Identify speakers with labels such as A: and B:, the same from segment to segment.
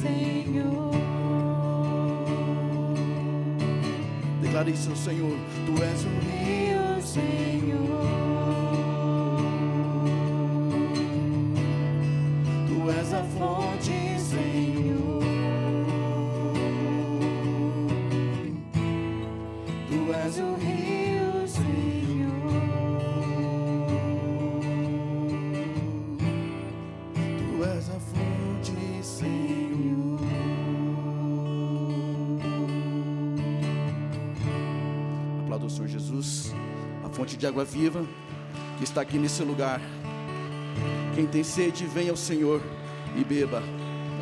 A: Senhor.
B: Declare isso, Senhor. Tu és o
A: Rio, Senhor.
B: Tu és a fonte, Senhor. Tu és o
A: Rio, Senhor.
B: Tu és a fonte, Senhor. Aplauda o Senhor Jesus, a fonte de água viva que está aqui nesse lugar. Quem tem sede, venha ao Senhor e beba.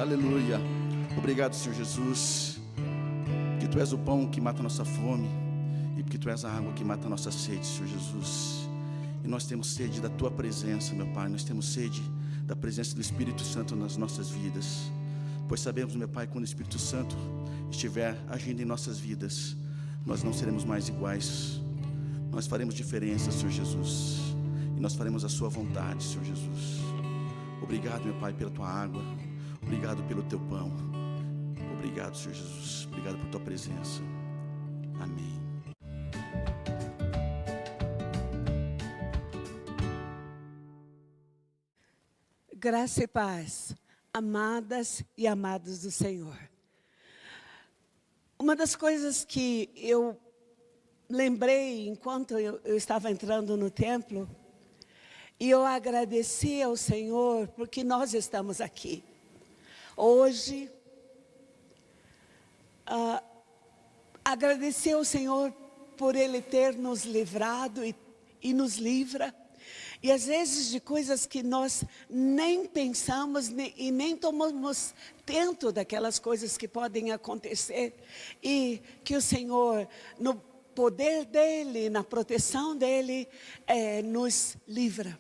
B: Aleluia. Obrigado, Senhor Jesus, que Tu és o pão que mata a nossa fome e porque Tu és a água que mata a nossa sede, Senhor Jesus. E nós temos sede da Tua presença, meu Pai. Nós temos sede da presença do Espírito Santo nas nossas vidas, pois sabemos, meu Pai, quando o Espírito Santo estiver agindo em nossas vidas, nós não seremos mais iguais. Nós faremos diferença, Senhor Jesus, e nós faremos a Sua vontade, Senhor Jesus. Obrigado, meu Pai, pela Tua água. Obrigado pelo Teu pão. Obrigado, Senhor Jesus. Obrigado por Tua presença. Amém.
C: Graça e paz, amadas e amados do Senhor. Uma das coisas que eu lembrei enquanto eu estava entrando no templo, e eu agradeci ao Senhor porque nós estamos aqui. Hoje, agradecer ao Senhor por Ele ter nos livrado e nos livra. E às vezes de coisas que nós nem pensamos e nem tomamos tento daquelas coisas que podem acontecer. E que o Senhor, no poder dEle, na proteção dEle, nos livra.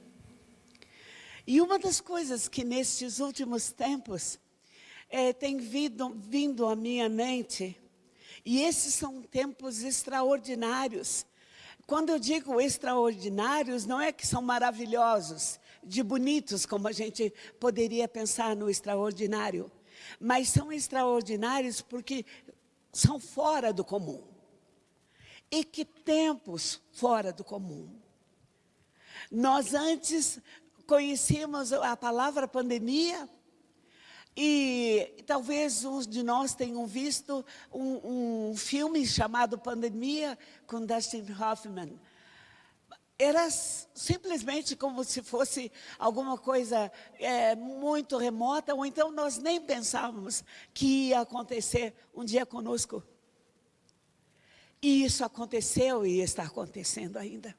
C: E uma das coisas que nestes últimos tempos tem vindo à minha mente, e esses são tempos extraordinários. Quando eu digo extraordinários, não é que são maravilhosos, de bonitos, como a gente poderia pensar no extraordinário. Mas são extraordinários porque são fora do comum. E que tempos fora do comum. Nós antes conhecíamos a palavra pandemia, e talvez uns de nós tenham visto um filme chamado Pandemia, com Dustin Hoffman. Era simplesmente como se fosse alguma coisa muito remota, ou então nós nem pensávamos que ia acontecer um dia conosco. E isso aconteceu e está acontecendo ainda.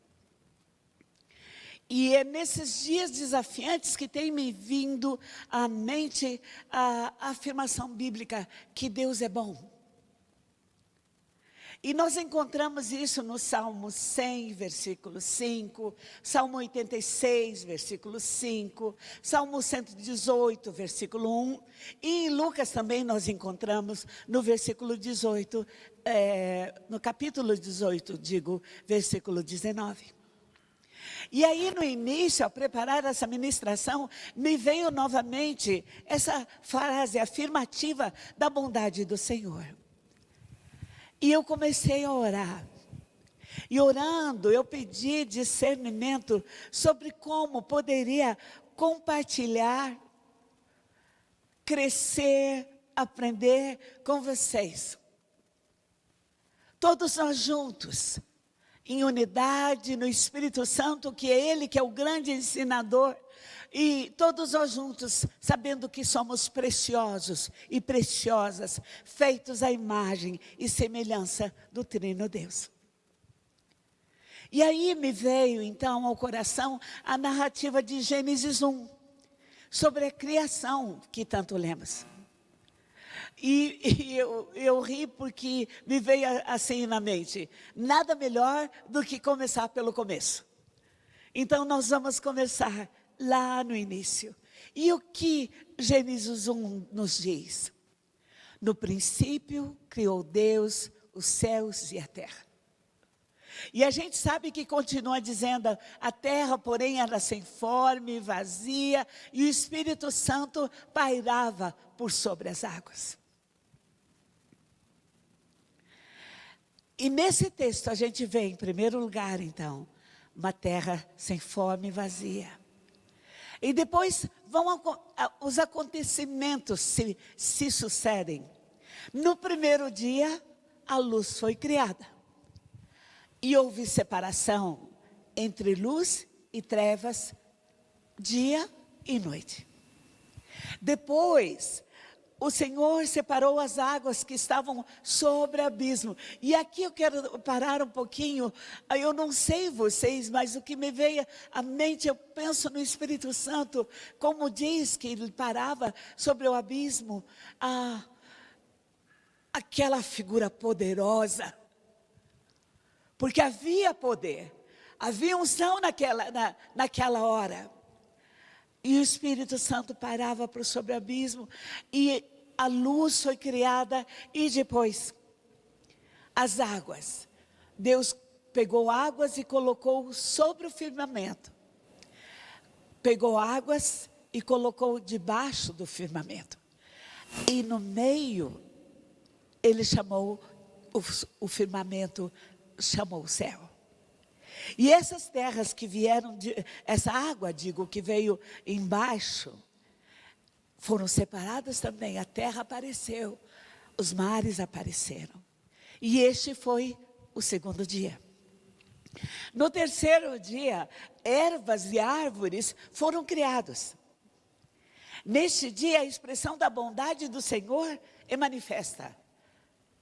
C: E é nesses dias desafiantes que tem me vindo à mente a afirmação bíblica que Deus é bom. E nós encontramos isso no Salmo 100, versículo 5, Salmo 86, versículo 5, Salmo 118, versículo 1. E em Lucas também nós encontramos no versículo 18, no capítulo 18, versículo 19. E aí no início, ao preparar essa ministração, me veio novamente essa frase afirmativa da bondade do Senhor. E eu comecei a orar. E orando, eu pedi discernimento sobre como poderia compartilhar, crescer, aprender com vocês. Todos nós juntos, em unidade, no Espírito Santo, que é Ele que é o grande ensinador. E todos nós juntos, sabendo que somos preciosos e preciosas, feitos à imagem e semelhança do Trino Deus. E aí me veio então ao coração a narrativa de Gênesis 1, sobre a criação que tanto lemos. E eu ri porque me veio assim na mente, nada melhor do que começar pelo começo. Então nós vamos começar lá no início. E o que Gênesis 1 nos diz? No princípio criou Deus os céus e a terra. E a gente sabe que continua dizendo, a terra, porém, era sem forma e vazia, e o Espírito Santo pairava por sobre as águas. E nesse texto a gente vê, em primeiro lugar, então, uma terra sem forma e vazia. E depois os acontecimentos se sucedem. No primeiro dia, a luz foi criada. E houve separação entre luz e trevas, dia e noite. Depois, o Senhor separou as águas que estavam sobre o abismo. E aqui eu quero parar um pouquinho. Eu não sei vocês, mas o que me veio à mente, eu penso no Espírito Santo, como diz que ele parava sobre o abismo. Aquela figura poderosa. Porque havia poder, havia unção naquela hora. E o Espírito Santo parava por sobre o abismo, e a luz foi criada, e depois, as águas. Deus pegou águas e colocou sobre o firmamento. Pegou águas e colocou debaixo do firmamento. E no meio, ele chamou o firmamento, chamou o céu. E essas terras que vieram, essa água, que veio embaixo, foram separadas também. A terra apareceu, os mares apareceram. E este foi o segundo dia. No terceiro dia, ervas e árvores foram criados. Neste dia, a expressão da bondade do Senhor é manifesta.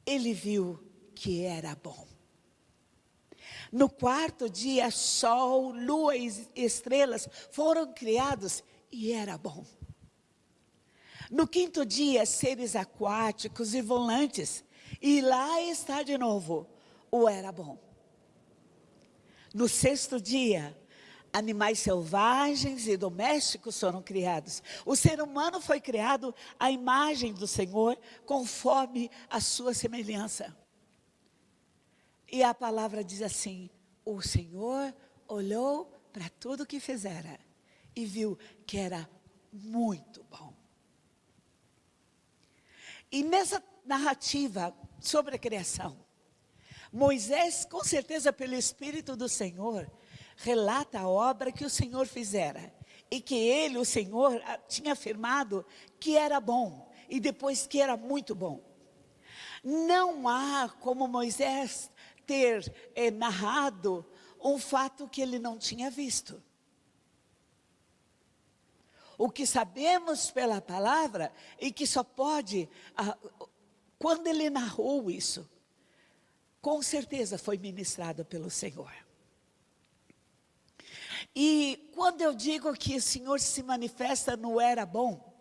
C: Ele viu que era bom. No quarto dia, sol, lua e estrelas foram criados e era bom. No quinto dia, seres aquáticos e volantes, e lá está de novo, o era bom. No sexto dia, animais selvagens e domésticos foram criados. O ser humano foi criado à imagem do Senhor, conforme a sua semelhança. E a palavra diz assim, o Senhor olhou para tudo que fizera e viu que era muito bom. E nessa narrativa sobre a criação, Moisés, com certeza pelo Espírito do Senhor, relata a obra que o Senhor fizera. E que ele, o Senhor, tinha afirmado que era bom. E depois que era muito bom. Não há como Moisés ter narrado um fato que ele não tinha visto. O que sabemos pela palavra, e que só pode, quando ele narrou isso, com certeza foi ministrado pelo Senhor. E quando eu digo que o Senhor se manifesta no era bom,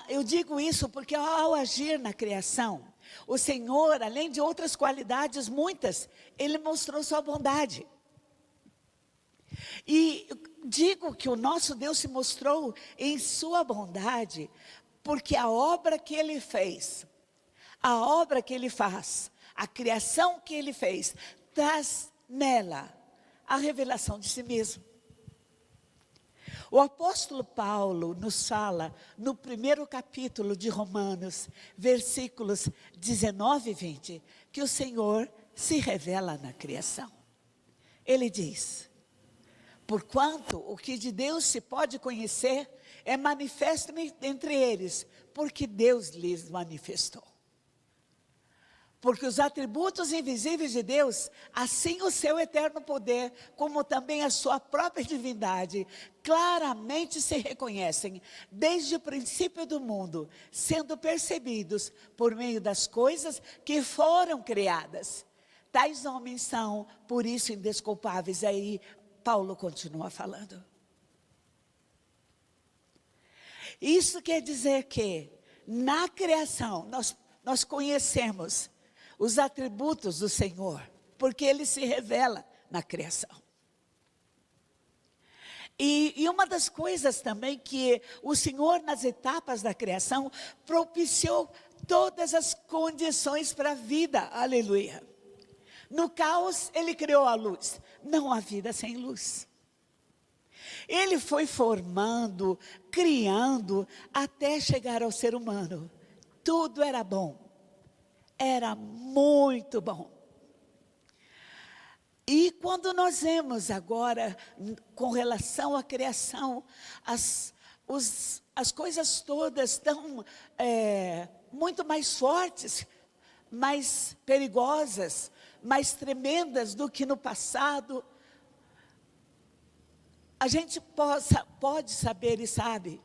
C: eu digo isso porque ao agir na criação, o Senhor, além de outras qualidades muitas, Ele mostrou sua bondade. E digo que o nosso Deus se mostrou em sua bondade, porque a obra que Ele fez, a obra que Ele faz, a criação que Ele fez, traz nela a revelação de si mesmo. O apóstolo Paulo nos fala no primeiro capítulo de Romanos, versículos 19 e 20, que o Senhor se revela na criação. Ele diz, porquanto o que de Deus se pode conhecer é manifesto entre eles, porque Deus lhes manifestou. Porque os atributos invisíveis de Deus, assim o seu eterno poder, como também a sua própria divindade, claramente se reconhecem desde o princípio do mundo, sendo percebidos por meio das coisas que foram criadas. Tais homens são, por isso, indesculpáveis. Aí Paulo continua falando. Isso quer dizer que na criação nós conhecemos os atributos do Senhor, porque Ele se revela na criação. E uma das coisas também que o Senhor, nas etapas da criação, propiciou todas as condições para a vida, aleluia. No caos, ele criou a luz. Não há vida sem luz. Ele foi formando, criando, até chegar ao ser humano. Tudo era bom. Era muito bom. E quando nós vemos agora, com relação à criação, as coisas todas estão muito mais fortes, mais perigosas, mais tremendas do que no passado. A gente pode saber e sabe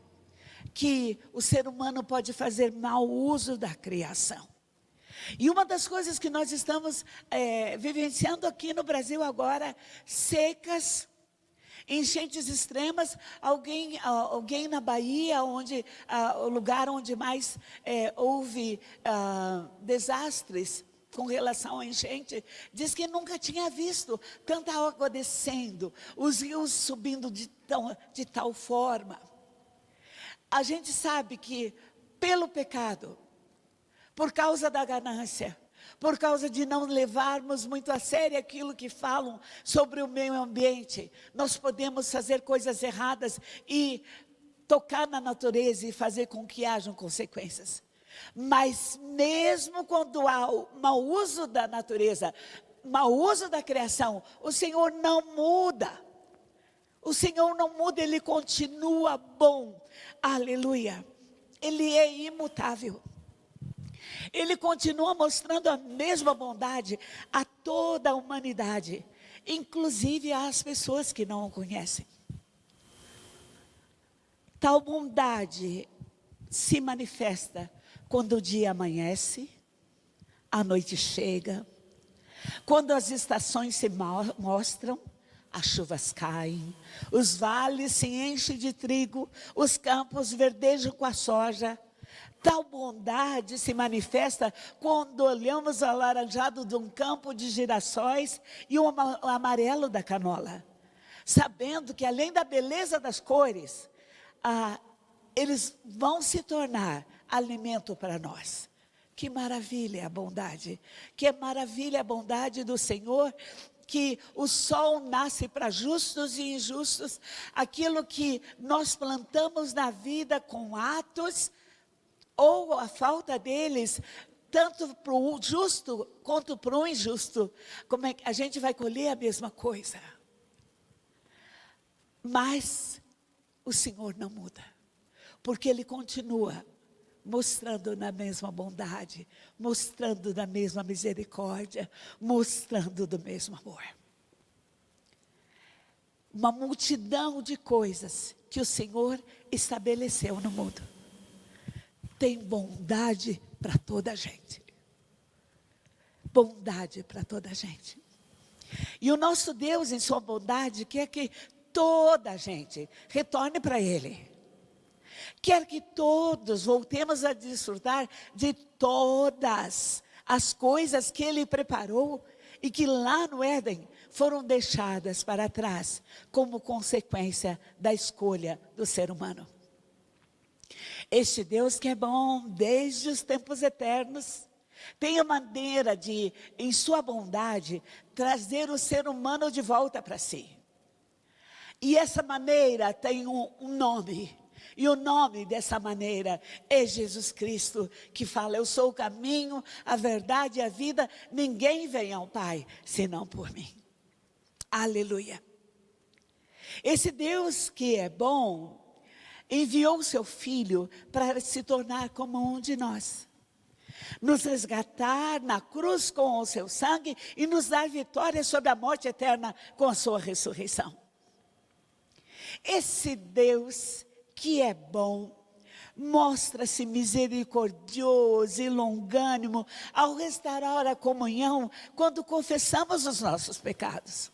C: que o ser humano pode fazer mau uso da criação. E uma das coisas que nós estamos vivenciando aqui no Brasil agora, secas, enchentes extremas. Alguém na Bahia, o lugar onde mais houve desastres com relação à enchente, diz que nunca tinha visto tanta água descendo, os rios subindo de tal forma. A gente sabe que pelo pecado, por causa da ganância, por causa de não levarmos muito a sério aquilo que falam sobre o meio ambiente, nós podemos fazer coisas erradas e tocar na natureza e fazer com que hajam consequências. Mas mesmo quando há o mau uso da natureza, mau uso da criação, o Senhor não muda. O Senhor não muda, Ele continua bom. Aleluia. Ele é imutável. Ele continua mostrando a mesma bondade a toda a humanidade, inclusive às pessoas que não o conhecem. Tal bondade se manifesta quando o dia amanhece, a noite chega, quando as estações se mostram, as chuvas caem, os vales se enchem de trigo, os campos verdejam com a soja. Tal bondade se manifesta quando olhamos o alaranjado de um campo de girassóis e o amarelo da canola, sabendo que além da beleza das cores, eles vão se tornar alimento para nós. Que maravilha é a bondade, que maravilha a bondade do Senhor, que o sol nasce para justos e injustos. Aquilo que nós plantamos na vida com atos, ou a falta deles, tanto para o justo quanto para o injusto, como é que a gente vai colher a mesma coisa? Mas o Senhor não muda, porque Ele continua mostrando na mesma bondade, mostrando da mesma misericórdia, mostrando do mesmo amor. Uma multidão de coisas que o Senhor estabeleceu no mundo. Tem bondade para toda a gente. Bondade para toda a gente. E o nosso Deus, em sua bondade, quer que toda a gente retorne para Ele. Quer que todos voltemos a desfrutar de todas as coisas que Ele preparou e que lá no Éden foram deixadas para trás como consequência da escolha do ser humano. Este Deus que é bom desde os tempos eternos, tem a maneira de, em sua bondade, trazer o ser humano de volta para si. E essa maneira tem um nome. E o nome dessa maneira é Jesus Cristo, que fala: eu sou o caminho, a verdade e a vida. Ninguém vem ao Pai, senão por mim. Aleluia. Esse Deus que é bom, enviou o seu Filho para se tornar como um de nós. Nos resgatar na cruz com o seu sangue e nos dar vitória sobre a morte eterna com a sua ressurreição. Esse Deus que é bom, mostra-se misericordioso e longânimo ao restaurar a comunhão quando confessamos os nossos pecados.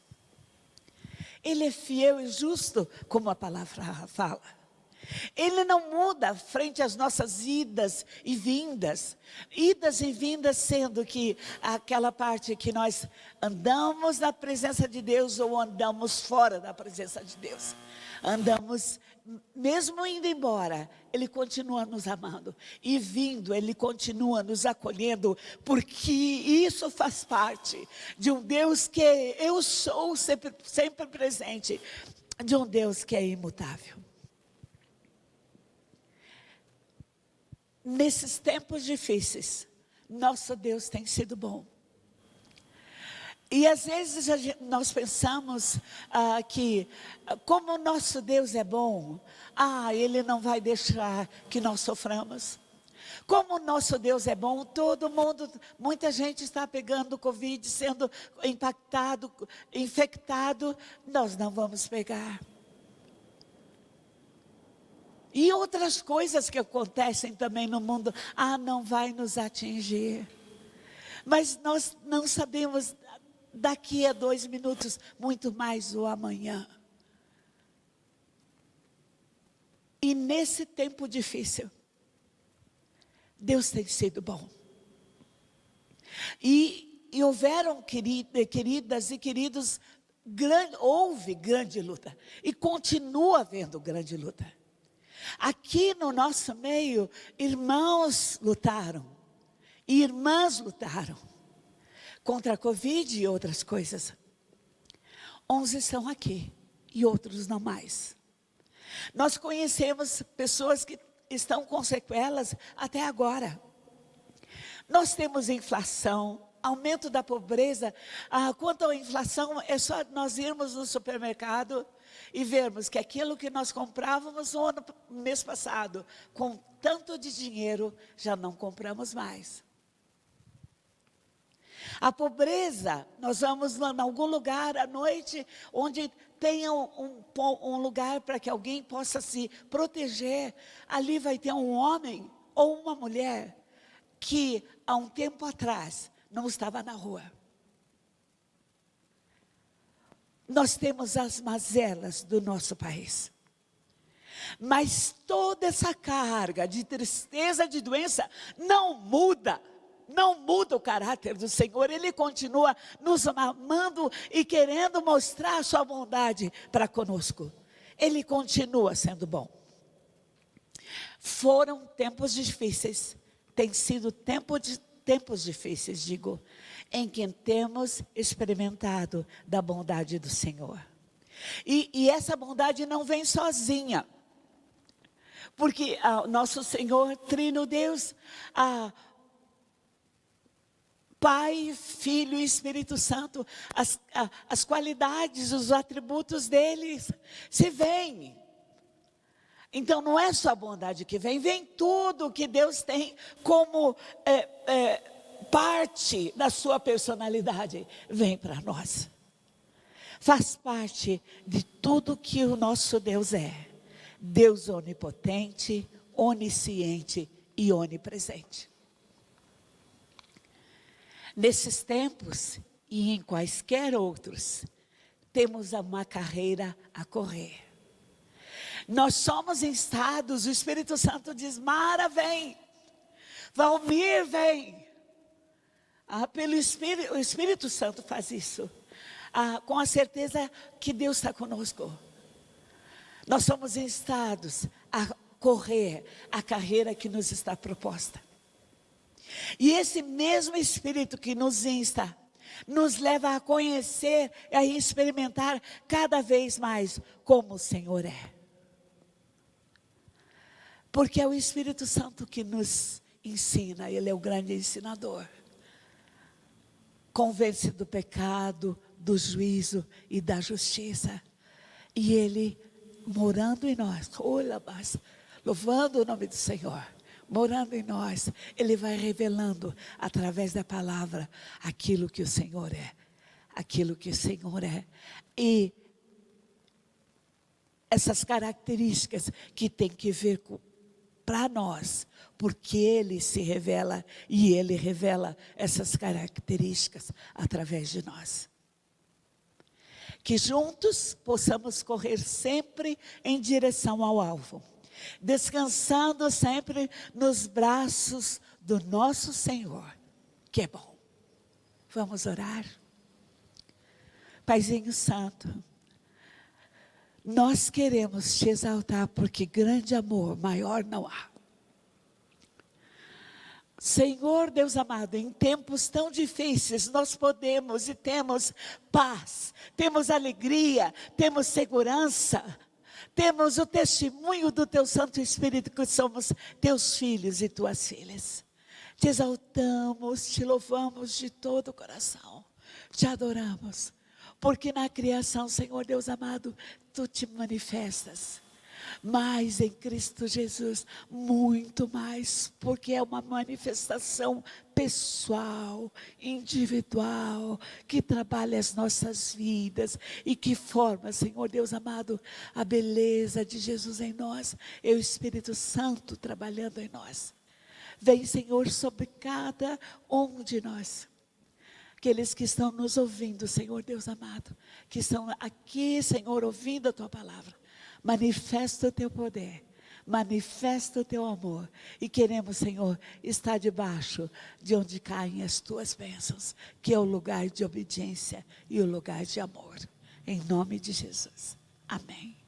C: Ele é fiel e justo, como a palavra fala. Ele não muda frente às nossas idas e vindas. Idas e vindas sendo que aquela parte que nós andamos na presença de Deus ou andamos fora da presença de Deus. Andamos mesmo indo embora, Ele continua nos amando. E vindo, Ele continua nos acolhendo, porque isso faz parte de um Deus que eu sou sempre, sempre presente, de um Deus que é imutável. Nesses tempos difíceis, nosso Deus tem sido bom. E às vezes nós pensamos que, como o nosso Deus é bom, Ele não vai deixar que nós soframos. Como o nosso Deus é bom, muita gente está pegando Covid, sendo impactado, infectado, nós não vamos pegar. E outras coisas que acontecem também no mundo, não vai nos atingir. Mas nós não sabemos daqui a 2 minutos, muito mais o amanhã. E nesse tempo difícil, Deus tem sido bom. E houveram, queridas e queridos, houve grande luta. E continua havendo grande luta. Aqui no nosso meio, irmãos lutaram. E irmãs lutaram. Contra a Covid e outras coisas. 11 estão aqui e outros não mais. Nós conhecemos pessoas que estão com sequelas até agora. Nós temos inflação, aumento da pobreza. Quanto à inflação, é só nós irmos no supermercado e vermos que aquilo que nós comprávamos no mês passado, com tanto de dinheiro, já não compramos mais. A pobreza, nós vamos em algum lugar à noite, onde tenha um lugar para que alguém possa se proteger. Ali vai ter um homem ou uma mulher que há um tempo atrás não estava na rua. Nós temos as mazelas do nosso país. Mas toda essa carga de tristeza, de doença, não muda. Não muda o caráter do Senhor. Ele continua nos amando e querendo mostrar a sua bondade para conosco. Ele continua sendo bom. Foram tempos difíceis. Tem sido tempos difíceis, digo, em que temos experimentado da bondade do Senhor. E essa bondade não vem sozinha. Porque nosso Senhor, Trino Deus, Pai, Filho e Espírito Santo, as qualidades, os atributos deles se veem. Então não é só a bondade que vem tudo que Deus tem como parte da sua personalidade, vem para nós. Faz parte de tudo que o nosso Deus é. Deus onipotente, onisciente e onipresente. Nesses tempos e em quaisquer outros, temos uma carreira a correr. Nós somos instados, o Espírito Santo diz, Mara vem, Valmir vem. Pelo Espírito, o Espírito Santo faz isso. Com a certeza que Deus está conosco. Nós somos instados a correr a carreira que nos está proposta. E esse mesmo Espírito que nos insta, nos leva a conhecer e a experimentar cada vez mais como o Senhor é. Porque é o Espírito Santo que nos ensina, Ele é o grande ensinador. Convence do pecado, do juízo e da justiça. E Ele morando em nós, louvando o nome do Senhor. Morando em nós, Ele vai revelando através da palavra aquilo que o Senhor é. Aquilo que o Senhor é. E essas características que tem que ver para nós, porque Ele se revela e Ele revela essas características através de nós. Que juntos possamos correr sempre em direção ao alvo. Descansando sempre nos braços do nosso Senhor, que é bom. Vamos orar? Paizinho Santo, Nós queremos te exaltar, porque grande amor, maior não há. Senhor Deus amado, em tempos tão difíceis, nós podemos e temos paz, temos alegria, temos segurança, temos o testemunho do Teu Santo Espírito, que somos Teus filhos e Tuas filhas. Te exaltamos, te louvamos de todo o coração, te adoramos, porque na criação, Senhor Deus amado, Tu te manifestas. Mas em Cristo Jesus, muito mais, porque é uma manifestação pessoal, individual, que trabalha as nossas vidas e que forma, Senhor Deus amado, a beleza de Jesus em nós, e o Espírito Santo trabalhando em nós. Vem, Senhor, sobre cada um de nós. Aqueles que estão nos ouvindo, Senhor Deus amado, que estão aqui, Senhor, ouvindo a Tua palavra. Manifesta o Teu poder, manifesta o Teu amor. E queremos, Senhor, estar debaixo de onde caem as Tuas bênçãos, que é o lugar de obediência e o lugar de amor. Em nome de Jesus. Amém.